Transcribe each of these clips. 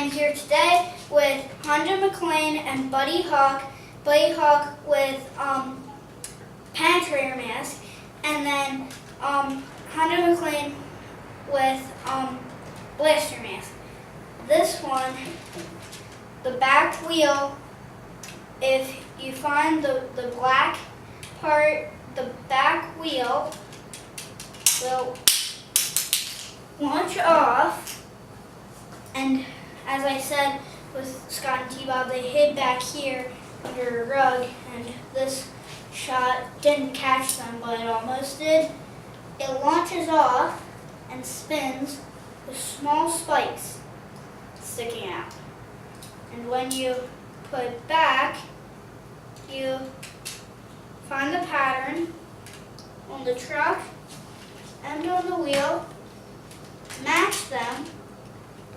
am here today with Hondo MacLean and Buddy Hawk. Buddy Hawk with Penetrator mask, and then Hondo MacLean with Blaster mask. This one, the back wheel, if you find the black part, the back wheel will launch off, and as I said with Scott and T-Bob, they hid back here under a rug, and this shot didn't catch them, but it almost did. It launches off and spins with small spikes sticking out. And when you put it back, you find the pattern on the truck and on the wheel, match them,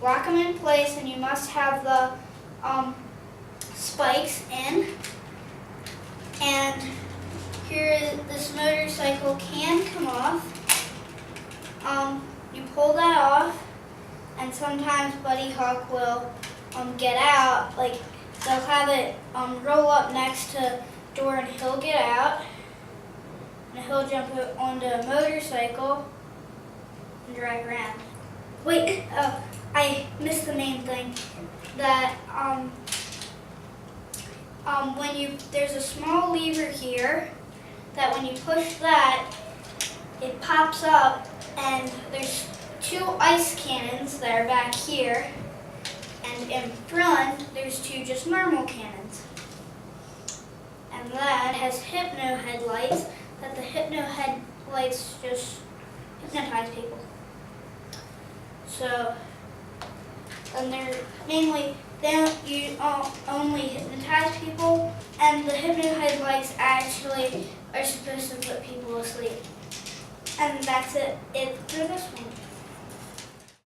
lock them in place, and you must have the spikes in. And here, this motorcycle can come off. You pull that off, and sometimes Buddy Hawk will get out. Like, they'll have it roll up next to the door, and he'll get out, and he'll jump onto a motorcycle and drive around. Wait, I missed the main thing. That there's a small lever here that when you push that, it pops up, and there's two ice cannons that are back here, and in front there's two just normal cannons. And that has hypno headlights, that the hypno headlights just hypnotize people. So, and they're mainly, you only hypnotize people, and the hypno headlights actually are supposed to put people asleep. And that's it for this one.